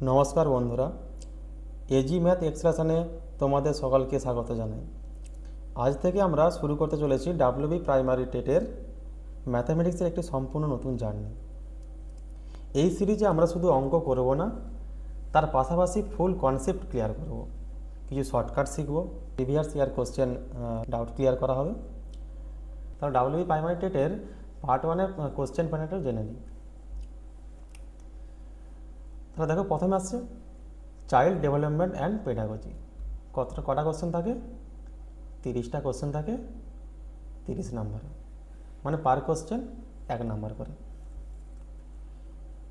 নমস্কার বন্ধুরা, AG math এক্সপ্রেশনে তোমাদের সকলকে স্বাগত জানাই। আজ থেকে আমরা শুরু করতে চলেছি ডাব্লিউবি প্রাইমারি টেটের ম্যাথামেটিক্সের একটি সম্পূর্ণ নতুন জার্নি। এই সিরিজে আমরা শুধু অঙ্ক করব না, তার পাশাপাশি ফুল কনসেপ্ট ক্লিয়ার করব, কিছু শর্টকাট শিখব, previous year question doubt clear করা হবে। তাহলে ডাব্লিউবি প্রাইমারি টেটের পার্ট 1-এর কোশ্চেন প্যাটার্নটা জেনে নিই। তাহলে দেখো, প্রথমে আসছে চাইল্ড ডেভেলপমেন্ট অ্যান্ড পেডাগজি। কটা কোশ্চেন থাকে? 30টা কোশ্চেন থাকে, 30 নাম্বারে, মানে পার কোশ্চেন 1 নাম্বার করে।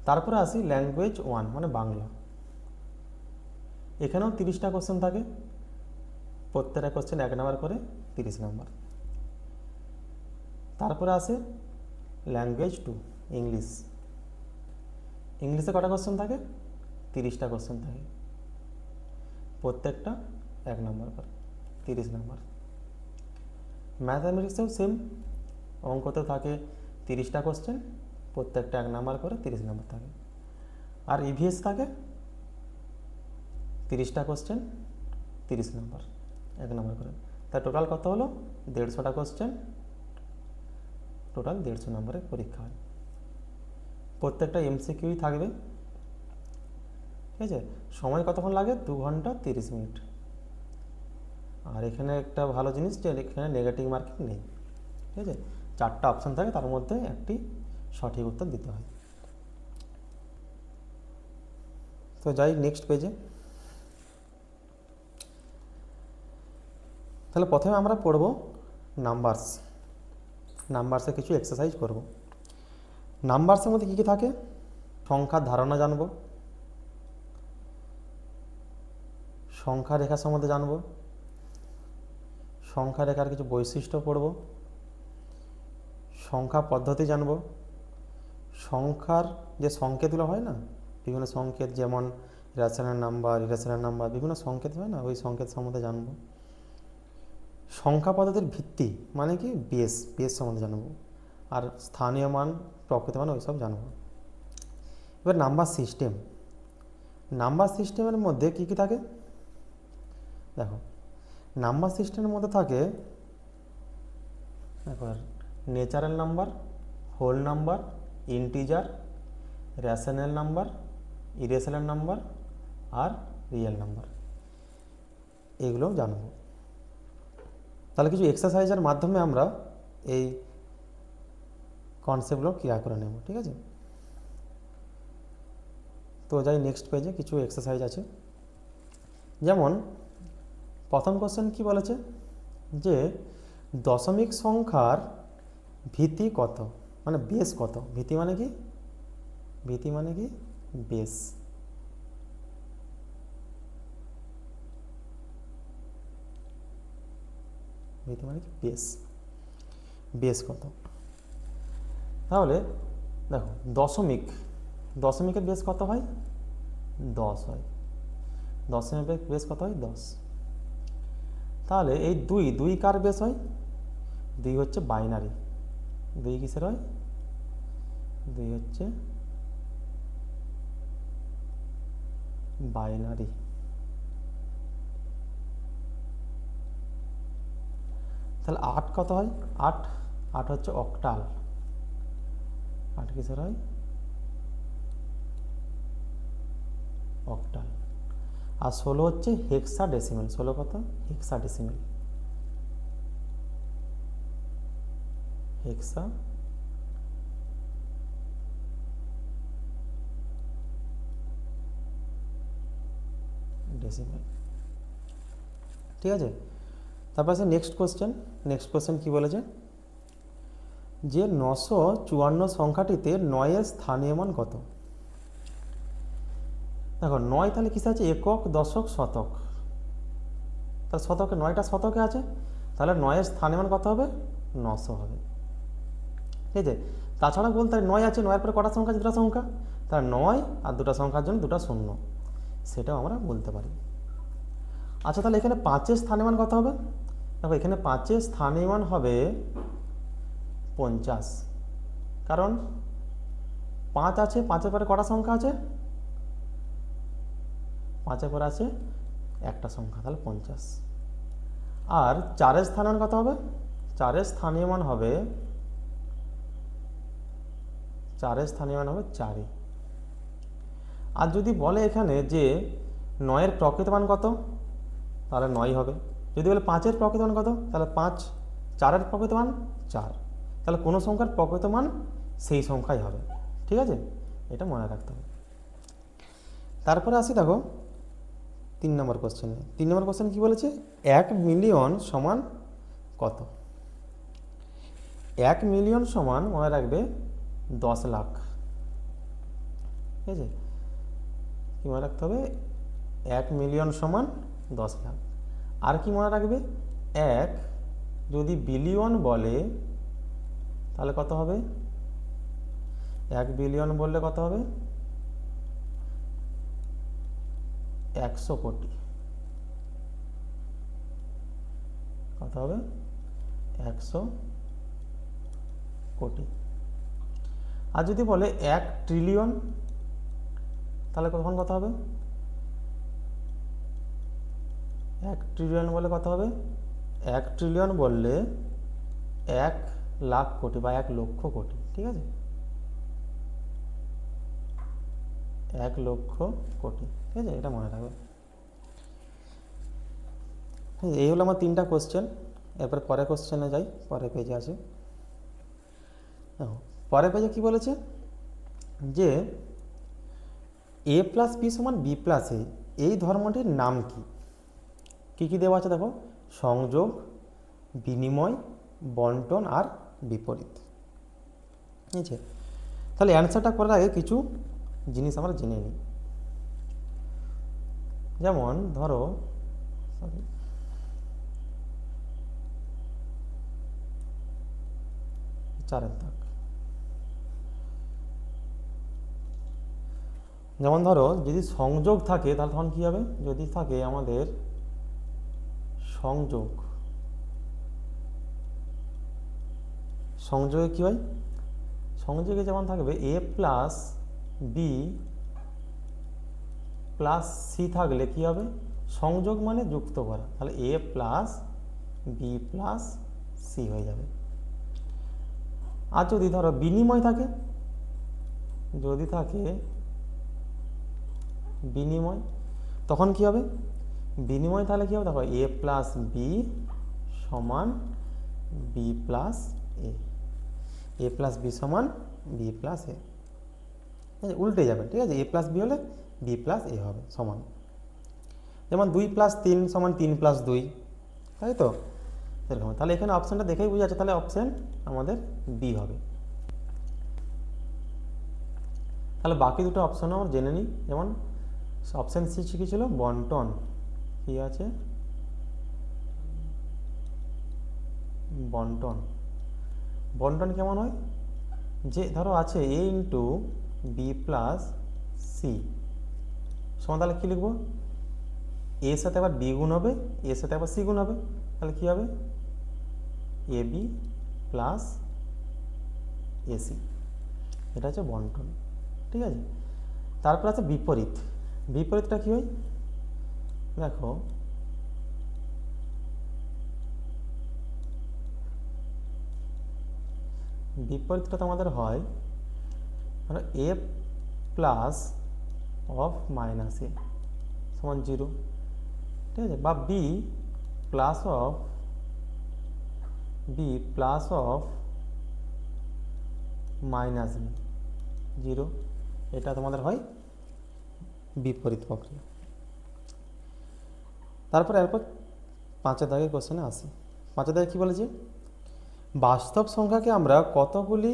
তারপরে আসি ল্যাঙ্গুয়েজ 1, মানে বাংলা। এখানেও 30টা কোশ্চেন থাকে, প্রত্যেকটা কোশ্চেন 1 নাম্বার করে, 30 নাম্বার। তারপরে আসে ল্যাঙ্গুয়েজ 2, ইংলিশ। ইংলিশে কটা কোশ্চেন থাকে? 30টা কোশ্চেন থাকে, প্রত্যেকটা 1 নাম্বার করে, 30 নাম্বার। ম্যাথামেটিক্সেও সেম, অঙ্কতে থাকে 30টা কোশ্চেন, প্রত্যেকটা 1 নাম্বার করে, 30 নাম্বার থাকে। আর ইভিএস থাকে 30টা কোশ্চেন, 30 নাম্বার, 1 নাম্বার করে। তাই টোটাল কত হলো? 150টা কোশ্চেন, টোটাল 150 নাম্বারের পরীক্ষা হয়। প্রত্যেকটা এমসিকিউই থাকবে, ঠিক আছে। সময় কতক্ষণ লাগে? 2 ঘন্টা 30 মিনিট। আর এখানে একটা ভালো জিনিস যে এখানে নেগেটিভ মার্কিং নেই, ঠিক আছে। 4টা অপশান থাকে, তার মধ্যে একটি সঠিক উত্তর দিতে হয়। তো যাই নেক্সট পেজে। তাহলে প্রথমে আমরা পড়ব নাম্বারস। নাম্বারসে কিছু এক্সারসাইজ করব। নাম্বারসের মধ্যে কী কী থাকে? সংখ্যার ধারণা জানব, সংখ্যা রেখা সম্বন্ধে জানব, সংখ্যা রেখার কিছু বৈশিষ্ট্য পড়ব, সংখ্যা পদ্ধতি জানব, সংখ্যার যে সংকেতগুলো হয় না, বিভিন্ন সংকেত, যেমন রেশনাল নাম্বার, ইরেশনাল নাম্বার, বিভিন্ন সংকেত হয় না, ওই সংকেত সম্বন্ধে জানব। সংখ্যা পদ্ধতির ভিত্তি মানে কি? বেস সম্বন্ধে জানব। আর স্থানীয় মান, প্রকৃত মান, ওইসব জানব। এবার নাম্বার সিস্টেম। নাম্বার সিস্টেমের মধ্যে কী কী থাকে? দেখো, নাম্বার সিস্টেমের মধ্যে থাকে একবার natural number, whole number, integer, rational number, irrational number আর রিয়েল নাম্বার, এগুলোও জানব। তাহলে কিছু এক্সারসাইজের মাধ্যমে আমরা এই কনসেপ্টগুলো ক্লিয়ার করে নেব, ঠিক আছে। তো যাই নেক্সট পেজে, কিছু এক্সারসাইজ আছে। যেমন প্রথম কোশ্চেন কি বলেছে যে দশমিক সংখ্যার ভিত্তি কত, মানে বেস কত। ভিত্তি মানে কি? ভিত্তি মানে কি? বেস। ভিত্তি মানে কি? বেস। বেস কত? তাহলে দেখো, দশমিকের বেস কত হয়? 10 হয়। দশমিকের বেস কত হয়? 10। তাহলে এই দুই কার বেস হয়? 2 হচ্ছে বাইনারি। 2 কিসের হয়? 2 হচ্ছে বাইনারি। তাহলে 8 কত হয়? 8 হচ্ছে অক্টাল। 8 কিসের হয়? অক্টাল। আর 16 হচ্ছে হেক্সাডেসিমেল। 16 কত? হেক্সাডেসিমেল। হেক্সা ডেসিমেল, ঠিক আছে। তারপর আছে নেক্সট কোশ্চেন কি বলেছে যে 954 সংখ্যাটিতে 9-এর স্থানীয় মান কত? দেখো, 9 তাহলে কিসে আছে? একক, দশক, শতক। তাহলে শতকে 9টা শতকে আছে, তাহলে 9-এর স্থানীয় মান কত হবে? 900 হবে, ঠিক আছে। তাছাড়া বলতে 9 আছে, 9-এর পরে কটা সংখ্যা আছে? 2টা সংখ্যা। তাহলে 9 আর 2টা সংখ্যার জন্য 2টা শূন্য, সেটাও আমরা বলতে পারি। আচ্ছা, তাহলে এখানে 5-এর স্থানীয় মান কত হবে? দেখো, এখানে 5-এর স্থানীয় মান হবে 50, কারণ 5 আছে, 5-এর পরে কটা সংখ্যা আছে? 5-এর পরে আছে একটা সংখ্যা, তাহলে 50। আর 4-এর স্থানীয় মান কত হবে? 4-এর স্থানীয় মান হবে 4। আর যদি বলে এখানে যে 9-এর প্রকৃত মান কত, তাহলে 9 হবে। যদি বলে 5-এর প্রকৃত মান কত, তাহলে 5। 4-এর প্রকৃত মান 4, তাহলে কোনো সংখ্যার প্রকৃত মান সেই সংখ্যাই হবে। ঠিক আছে, এটা মনে রাখতে হবে। তারপরে আসি দেখো 3 নম্বর কোশ্চেনে। 3 নম্বর কোশ্চেন কী বলেছে? 1 মিলিয়ন সমান কত? 1 মিলিয়ন সমান মনে রাখবে 10 লাখ। ঠিক আছে, কী মনে রাখতে হবে? 1 মিলিয়ন সমান 10 লাখ। আর কি মনে রাখবে? 1 যদি বিলিয়ন বলে তাহলে কত হবে? 1 বিলিয়ন বললে কত হবে? 100 কোটি। কত হবে? 100 কোটি। আর যদি বলে 1 ট্রিলিয়ন, তাহলে কখন কত হবে? 1 ট্রিলিয়ন বলে কত হবে? 1 ট্রিলিয়ন বললে 1 লাখ কোটি বা 1 লক্ষ কোটি। ঠিক আছে, 1 লক্ষ কোটি। ঠিক আছে, এটা মনে রাখবে। এই হলো আমার 3টা কোশ্চেন। এরপর পরের কোশ্চেনে যাই, পরের পেজে আছে। পরের পেজে কি বলেছে? যে a প্লাস বি সমান বি প্লাস এ, এই ধর্মটির নাম কি? কী কী দেওয়া আছে দেখো? সংযোগ, বিনিময়, বন্টন আর বিপরীত। ঠিক আছে, তাহলে অ্যান্সারটা করার আগে কিছু জিনিস আমরা জেনে নিই। যেমন ধরো, চারের দাগ। যেমন ধরো যদি সংযোগ থাকে তাহলে তখন কী হবে? যদি থাকে আমাদের সংযোগ, সংযোগে কী হয়? সংযোগে যেমন থাকবে এ প্লাস বি প্লাস সি থাকলে কী হবে? সংযোগ মানে যুক্ত করা, তাহলে এ প্লাস বি প্লাস সি হয়ে যাবে। আর যদি ধরো বিনিময় থাকে, যদি থাকে বিনিময়, তখন কি হবে? বিনিময় তাহলে কী হবে? দেখো এ প্লাস বি সমান বি প্লাস এ, এ প্লাস বি সমান বি প্লাস এ। উল্টে যাবে। ঠিক আছে, এ প্লাস বি হলে বি প্লাস এ হবে সমান। যেমন 2 প্লাস 3 সমান 3 প্লাস 2, তাই তো? এরকম। তাহলে এখানে অপশানটা দেখেই বোঝা যাচ্ছে, তাহলে অপশান আমাদের বি হবে। তাহলে বাকি দুটো অপশানও আমরা জেনে নিই। যেমন অপশান সি কী ছিল? বন্টন। কী আছে? বন্টন। বন্টন কেমন হয়? যে ধরো আছে এ ইন্টু বি প্লাস সি সমান, তাহলে কী লিখবো? এর সাথে আবার বি গুণ হবে, এর সাথে আবার সি গুণ হবে, তাহলে কী হবে? A B plus AC. এটা হচ্ছে বন্টন। ঠিক আছে, তারপর আছে বিপরীত। বিপরীতটা কী হয়? দেখো বিপরীতটা তো আমাদের হয় a plus of minus a সমান 0। ঠিক আছে, বা b plus of minus b 0। এটা তোমাদের হয় বিপরীত প্রক্রিয়া। তারপরে এরপর 5 দাগের কোশ্চেনে আসি। 5 দাগে কী বলেছে? বাস্তব সংখ্যাকে আমরা কতগুলি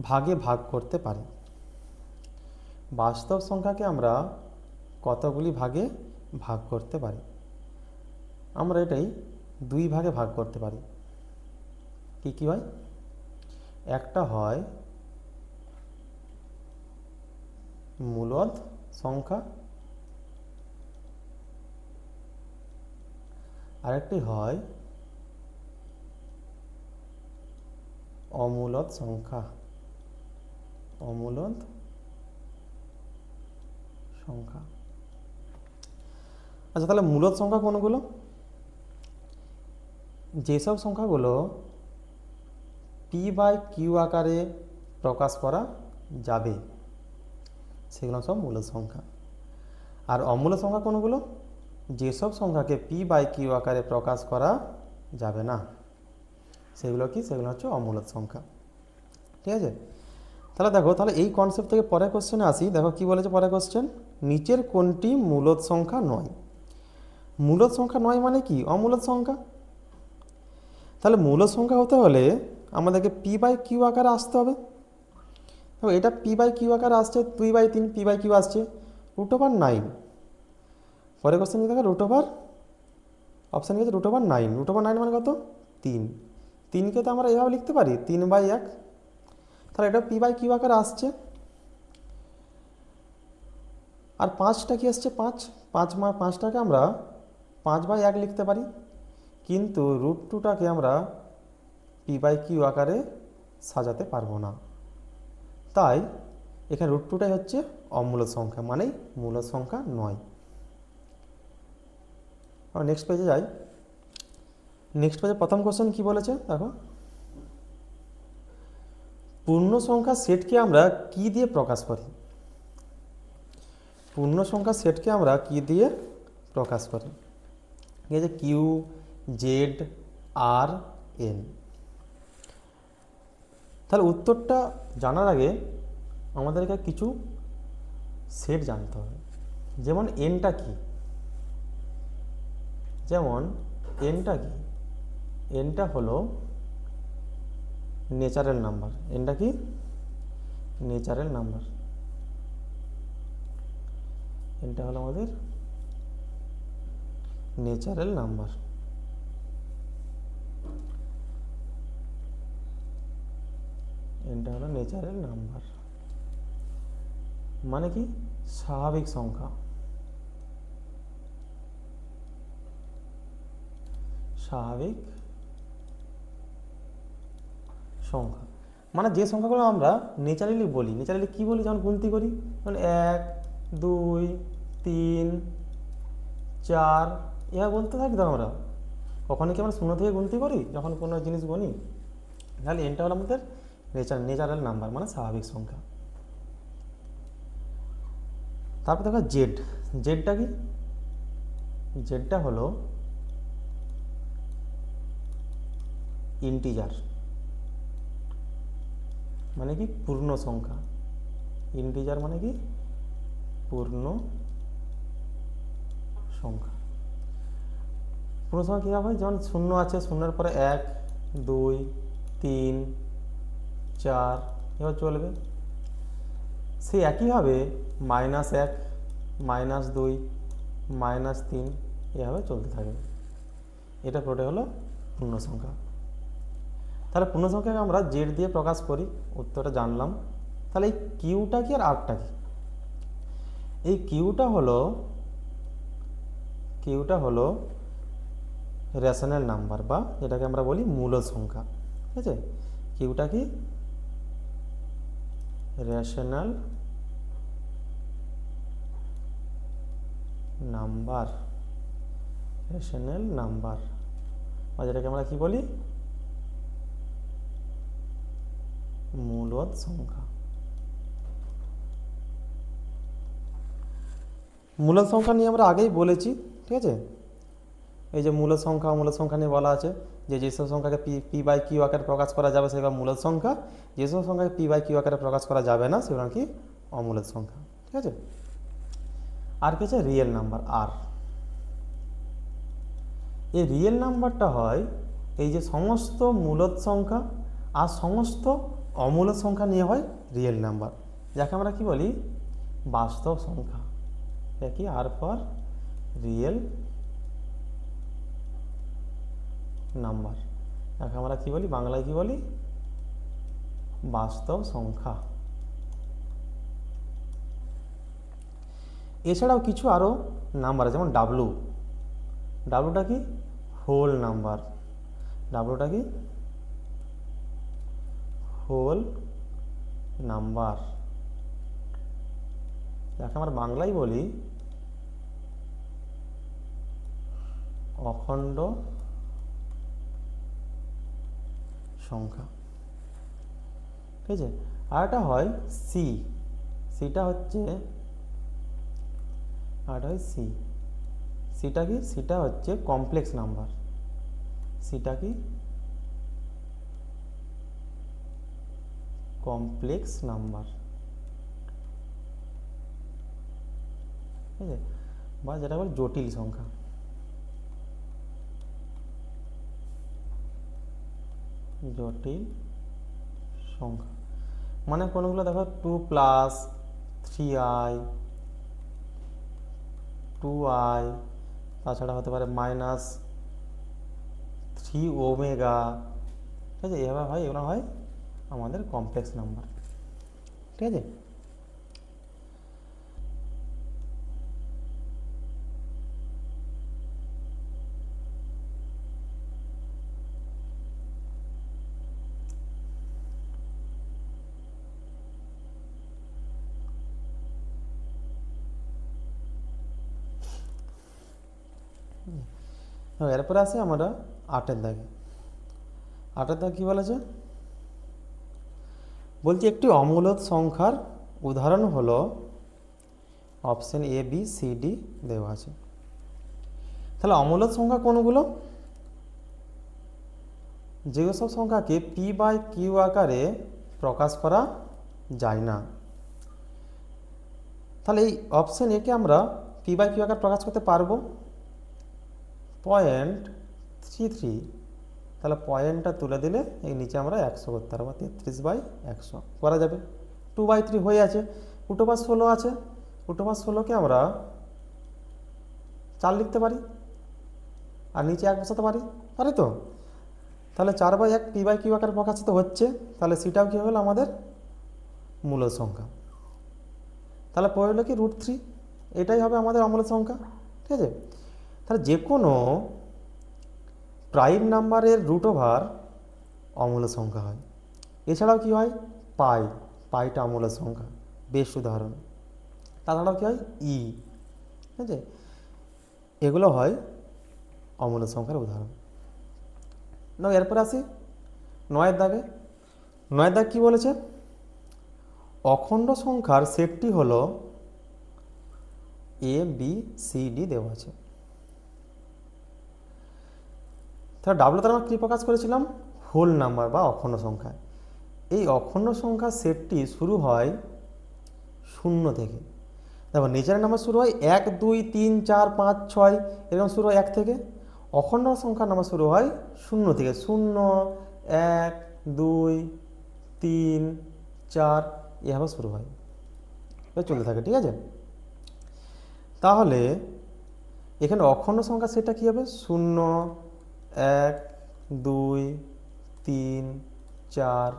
ভাগে ভাগ করতে পারি? বাস্তব সংখ্যাকে আমরা কতগুলি ভাগে ভাগ করতে পারি? আমরা এটাই 2 ভাগে ভাগ করতে পারি। কি কি হয়? একটা হয় মূলদ সংখ্যা, আরেকটি হয় অমূলদ সংখ্যা। অমূলদ সংখ্যা। আচ্ছা, তাহলে মূলদ সংখ্যা কোনগুলো? যেসব সংখ্যাগুলো পি বাই কিউ আকারে প্রকাশ করা যাবে সেগুলো সব মূলদ সংখ্যা। আর অমূলদ সংখ্যা কোনগুলো? যেসব সংখ্যাকে পি বাই কিউ আকারে প্রকাশ করা যাবে না সেগুলো কি? সেগুলো হচ্ছে অমূলদ সংখ্যা। ঠিক আছে, তাহলে দেখো, তাহলে এই কনসেপ্ট থেকে পরের কোশ্চেনে আসি। দেখো কি বলেছে পরের কোশ্চেন, নিচের কোনটি মূলদ সংখ্যা নয়? মূলদ সংখ্যা নয় মানে কি? অমূলদ সংখ্যা। তাহলে মূলদ সংখ্যা হতে হলে আমাদেরকে পি বাই কিউ আকারে আসতে হবে। দেখো এটা পি বাই কিউ আকারে আসছে 2/3, পি বাই কিউ আসছে √9। পরের কোশ্চেন দেখো √, অপশান গেছে √9। √9 মানে কত? 3। 3কে তো আমরা এভাবে লিখতে পারি 3/1। তাহলে এটা পি বাই কিউ আকারে আসছে। আর 5টা কি আসছে? 5টাকে আমরা 5/1 লিখতে পারি, কিন্তু √2টাকে আমরা পি বাই কিউ আকারে সাজাতে পারবো না। তাই এখানে √2টাই হচ্ছে অমূলদ সংখ্যা, মানেই মূলদ সংখ্যা নয়। আর নেক্সট পেজে যাই। নেক্সট পেজে প্রথম কোশ্চেন কি বলেছে দেখো, পূর্ণ সংখ্যা সেটকে আমরা কি দিয়ে প্রকাশ করি? পূর্ণ সংখ্যা সেটকে আমরা কি দিয়ে প্রকাশ করি? ঠিক আছে, কিউ, জেড, আর, এন। তাহলে উত্তরটা জানার আগে আমাদেরকে কিছু সেট জানতে হবে। যেমন এনটা কি? এনটা হলো ন্যাচারাল নাম্বার। এনটা কি? Natural number. এনটা হলো আমাদের ন্যাচারাল নাম্বার। এনটা হলো ন্যাচারাল নাম্বার মানে কি? স্বাভাবিক সংখ্যা। স্বাভাবিক সংখ্যা মানে যে সংখ্যাগুলো আমরা ন্যাচারালি বলি। ন্যাচারালি কী বলি? যখন গুনতি করি, যেমন 1, 2, 3, 4 এভাবে বলতে থাকি তো আমরা। কখনো কি আমরা 0 থেকে গুনতি করি যখন কোনো জিনিস গুনি? তাহলে এনটা হলো আমাদের ন্যাচারাল নাম্বার মানে স্বাভাবিক সংখ্যা। তারপর দেখো জেড। জেডটা কি? জেডটা হলো ইন্টিজার মানে কি? পূর্ণ সংখ্যা। ইন্টিজার মানে কি? পূর্ণ সংখ্যা। পূর্ণ সংখ্যা কীভাবে হয়? যেমন 0 আছে, 0-এর পরে 1, 2, 3, 4 এভাবে চলবে। সেই একইভাবে -1, -2, -3 এভাবে চলতে থাকবে। এটা পুরোটাই হলো পূর্ণ সংখ্যা। তাহলে পূর্ণ সংখ্যাকে আমরা জেড দিয়ে প্রকাশ করি, উত্তরটা জানলাম। তাহলে এই কিউটা কি আর আরটা কি? এই কিউটা হলো রেশনাল নাম্বার বা যেটাকে আমরা বলি মূলদ সংখ্যা। ঠিক আছে, কিউটা কি? Rational number. রেশনাল নাম্বার বা যেটাকে আমরা কি বলি? মূলদ সংখ্যা। মূলদ সংখ্যা নিয়ে আমরা আগেই বলেছি। ঠিক আছে, এই যে মূলদ সংখ্যা অমূলদ সংখ্যা নিয়ে বলা আছে যে যেসব সংখ্যাকে পি বাই কিউ আকারে প্রকাশ করা যাবে সেগুলো মূলদ সংখ্যা, যেসব সংখ্যাকে পি বাই কিউ আকারে প্রকাশ করা যাবে না সেগুলো কি? অমূলদ সংখ্যা। ঠিক আছে, আর কি আছে? Real number. আর এই রিয়েল নাম্বারটা হয় এই যে সমস্ত মূলদ সংখ্যা আর সমস্ত অমূলদ সংখ্যা নিয়ে হয় রিয়েল নাম্বার, যাকে আমরা কি বলি? বাস্তব সংখ্যা। এটা কি? আর ফর রিয়েল নাম্বার, যাকে আমরা কি বলি? বাংলায় কি বলি? বাস্তব সংখ্যা। এছাড়াও কিছু আরও নাম্বার আছে, যেমন ডাব্লু। ডাব্লুটা কি? Whole number. ডাব্লুটা কি? হোল নাম্বার, যাকে আমরা বাংলায় বলি অখণ্ড সংখ্যা, ঠিক আছে। আর একটা হয় সি, সিটা হচ্ছে, আর হয় সি, সিটা কি, সিটা হচ্ছে কমপ্লেক্স নাম্বার, সিটা কি কমপ্লেক্স নাম্বার, ঠিক আছে, বা যেটা বলে জটিল সংখ্যা, জটিল সংখ্যা। মানে কোনগুলো দেখো 2+3i, 2i, তাছাড়া হতে পারে -3 ওমেগা, ঠিক আছে, এভাবে হয়, এগুলো হয় আমাদের কমপ্লেক্স নাম্বার, ঠিক আছে। এরপরে আসি আমরা 8-এর দাগে। 8-এর দাগ কী বলেছে, বলছি একটি অমূলদ সংখ্যার উদাহরণ হলো, option a b c d দেওয়া আছে। তাহলে অমূলদ সংখ্যা কোনগুলো, যেসব সংখ্যাকে p/q আকারে প্রকাশ করা যায় না। তাহলে এই অপশন একে আমরা p/q আকারে প্রকাশ করতে পারবো, 0.33, তাহলে পয়েন্টটা তুলে দিলে এই নিচে আমরা 100 করতে পারবো, 33/100 করা যাবে। 2/3 হয়ে আছে, উটোপাস 16 আছে, উটোপাস 16কে আমরা 4 লিখতে পারি, আর নিচে 1 বসাতে পারি, পারি তো। তাহলে 4/1 p/q আকারে প্রকাশিত হচ্ছে, তাহলে সেটাও কী হলো আমাদের মূলদ সংখ্যা। তাহলে পড়লো কি √3, এটাই হবে আমাদের অমূলদ সংখ্যা, ঠিক আছে। তাহলে যে কোনো প্রাইম নাম্বারের √ওভার অমূলদ সংখ্যা হয়। এছাড়াও কি হয়, পাই, পাইটা অমূলদ সংখ্যা, বেশ উদাহরণ। তাছাড়াও কি হয়, ই, ঠিক আছে, এগুলো হয় অমূলদ সংখ্যার উদাহরণ। না, এরপরে আসি 9-এর দাগে। 9-এর দাগ কী বলেছে, অখণ্ড সংখ্যার সেটটি হলো এ বি সি ডি দেওয়া আছে। তাহলে ডাব্লুতে আমরা কী প্রকাশ করেছিলাম, হোল নাম্বার বা অখণ্ড সংখ্যা। এই অখণ্ড সংখ্যার সেটটি শুরু হয় 0 থেকে। দেখো নিচের নাম্বার শুরু হয় 1, 2, 3, 4, 5, 6, এরকম শুরু হয় 1 থেকে। অখণ্ড সংখ্যার নাম্বার শুরু হয় 0 থেকে, 0, 1, 2, 3, 4, এভাবে শুরু হয়, চলতে থাকে, ঠিক আছে। তাহলে এখানে অখণ্ড সংখ্যা সেটটা কী হবে, 0, 1, 2, 3, 4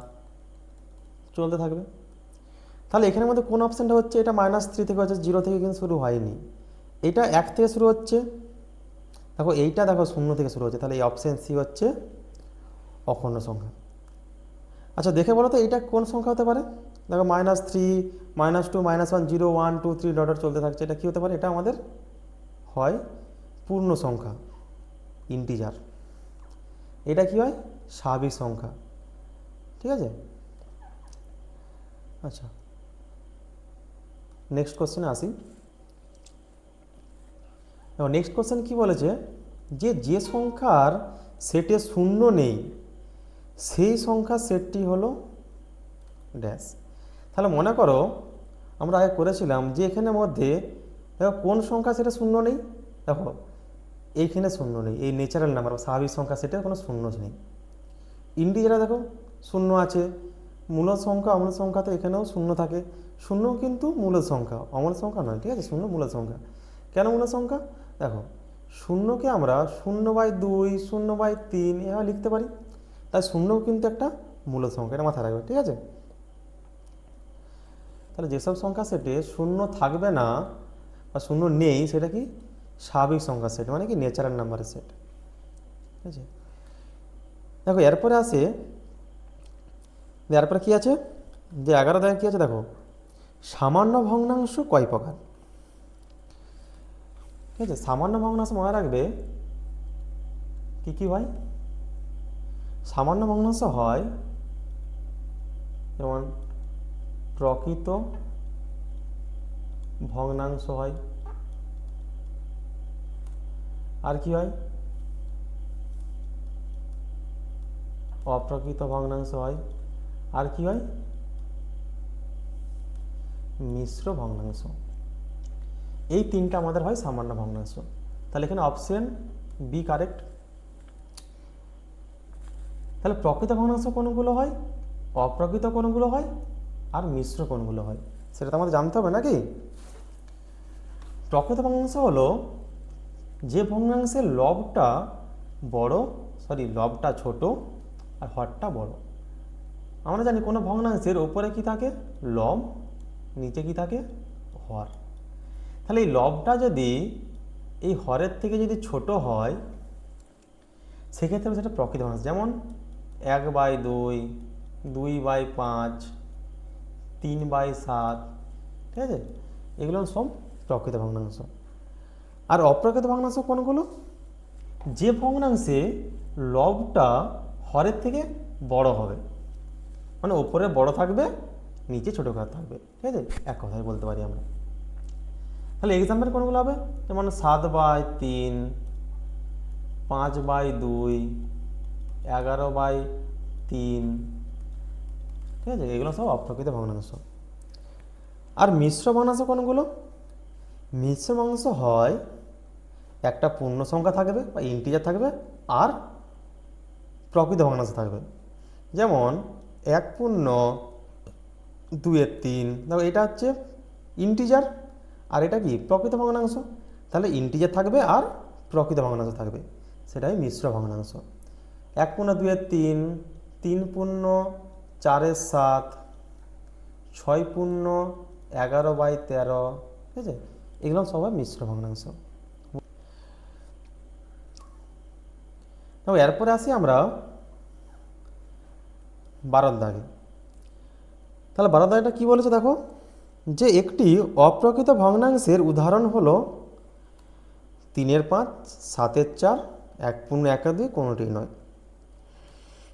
চলতে থাকবে। তাহলে এখানের মধ্যে কোন অপশানটা হচ্ছে, এটা -3 থেকে হচ্ছে, 0 থেকে কিন্তু শুরু হয়নি। এটা 1 থেকে শুরু হচ্ছে, দেখো এইটা দেখো 0 থেকে শুরু হচ্ছে, তাহলে এই অপশান সি হচ্ছে অখণ্ড সংখ্যা। আচ্ছা দেখে বলো তো এইটা কোন সংখ্যা হতে পারে, দেখো -3, -2, -1, 0, 1, 2, 3 ডট চলতে থাকছে, এটা কী হতে পারে, এটা আমাদের হয় পূর্ণ সংখ্যা, ইন্টিজার। এটা কি হয়, স্বাভাবিক সংখ্যা, ঠিক আছে। আচ্ছা নেক্সট কোশ্চেনে আসি। এবং নেক্সট কোশ্চেন কী বলেছে, যে সংখ্যার সেটে 0 নেই সেই সংখ্যার সেটটি হলো ড্যাশ। তাহলে মনে করো আমরা আগে করেছিলাম যে এখানের মধ্যে দেখো কোন সংখ্যা সেটা 0 নেই, দেখো এইখানে 0 নেই, এই ন্যাচারাল নাম্বার বা স্বাভাবিক সংখ্যা সেটা কোনো 0 নেই। ইন্টিজারে দেখো 0 আছে, মূলদ সংখ্যা অমূলদ সংখ্যা তো এখানেও 0 থাকে, 0 কিন্তু মূলদ সংখ্যা, অমূলদ সংখ্যা নয়, ঠিক আছে, 0 মূলদ সংখ্যা। কেন মূলদ সংখ্যা, দেখো 0কে আমরা 0/2, 0/3 এভাবে লিখতে পারি, তাই 0 কিন্তু একটা মূলদ সংখ্যা, এটা মাথায় রাখবে, ঠিক আছে। তাহলে যেসব সংখ্যা সেটে 0 থাকবে না বা 0 নেই সেটা কি স্বাভাবিক সংখ্যা সেট, মানে কি ন্যাচারাল নাম্বারের সেট, ঠিক আছে। দেখো এরপরে আসে, এরপরে কী আছে, যে 11 দাগে কী আছে, দেখো সামান্য ভগ্নাংশ কয় প্রকার, ঠিক আছে। সামান্য ভগ্নাংশ মনে রাখবে, কি হয়? সামান্য ভগ্নাংশ হয়, যেমন প্রকৃত ভগ্নাংশ হয়। আর কি হয়? অপ্রকৃত ভগ্নাংশ হয়। আর কি হয়? মিশ্র ভগ্নাংশ। এই তিনটা আমাদের হয় সামান্য ভগ্নাংশ। তাহলে এখানে অপশন বি কারেক্ট। তাহলে প্রকৃত ভগ্নাংশ কোনগুলো হয়, অপ্রকৃত কোনগুলো হয়, আর মিশ্র কোনগুলো হয় সেটা তো আমাদের জানতে হবে নাকি? প্রকৃত ভগ্নাংশ হলো যে ভগ্নাংশের লবটা ছোট আর হরটা বড়। আমরা জানি কোনো ভগ্নাংশের ওপরে কি থাকে? লব, নিচে কি থাকে? হর। তাহলে এই লবটা যদি এই হরের থেকে যদি ছোট হয় সেক্ষেত্রে সেটা প্রকৃত ভগ্নাংশ। যেমন 1/2, 2/5, 3/7, ঠিক আছে? এগুলো সব প্রকৃত ভগ্নাংশ। আর অপ্রকৃত ভগ্নাংশ কোনগুলো? যে ভগ্নাংশে লবটা হরের থেকে বড় হবে, মানে ওপরে বড় থাকবে, নিচে ছোটো থাকবে, ঠিক আছে? এক কথায় বলতে পারি আমরা। তাহলে এক্সাম্পল কোনগুলো হবে? যেমন 7/3, 5/2, 11/3, ঠিক আছে? এগুলো সব অপ্রকৃত ভগ্নাংশ। আর মিশ্র ভগ্নাংশ কোনগুলো? মিশ্র ভগ্নাংশ হয় একটা পূর্ণ সংখ্যা থাকবে বা ইন্টিজার থাকবে আর প্রকৃত ভগ্নাংশ থাকবে। যেমন 1/2/3, দেখো এটা হচ্ছে ইন্টিজার আর এটা কি প্রকৃত ভগ্নাংশ। তাহলে ইন্টিজার থাকবে আর প্রকৃত ভগ্নাংশ থাকবে, সেটাই মিশ্র ভগ্নাংশ। 1/2/3, 3/4/7, 6/11/13, ঠিক আছে? এগুলো সবাই মিশ্র ভগ্নাংশ। তো এরপরে আসি আমরা 12 দাগে। তাহলে 12 দাগটা কী বলেছে দেখো, যে একটি অপ্রকৃত ভগ্নাংশের উদাহরণ হলো 3/5, 7/4, 1/2 কোনোটি নয়।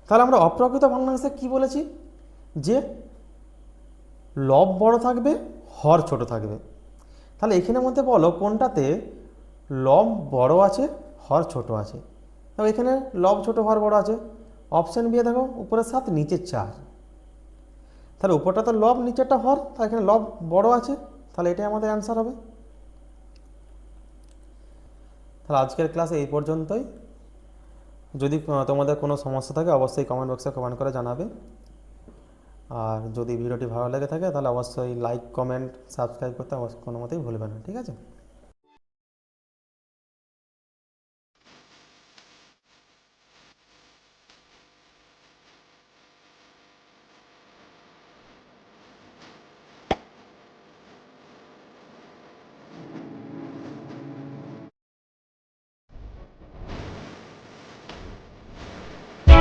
তাহলে আমরা অপ্রকৃত ভগ্নাংশে কি বলেছি? যে লব বড় থাকবে, হর ছোট থাকবে। তাহলে এখানের মধ্যে বলো কোনটাতে লব বড় আছে, হর ছোট আছে? দেখো এখানে লব ছোট, হর বড় আছে। অপশান বি দেখো, উপরে 7, নিচে 4। তাহলে উপরটা তো লব, নিচেরটা হর, তাহলে এখানে লব বড় আছে, তাহলে এটাই আমাদের অ্যান্সার হবে। তাহলে আজকের ক্লাসে এই পর্যন্তই। যদি তোমাদের কোনো সমস্যা থাকে অবশ্যই কমেন্ট বক্সে কমেন্ট করে জানাবে। আর যদি ভিডিওটি ভালো লেগে থাকে তাহলে অবশ্যই লাইক, কমেন্ট, সাবস্ক্রাইব করতে কোনো মতেই ভুলবে না, ঠিক আছে?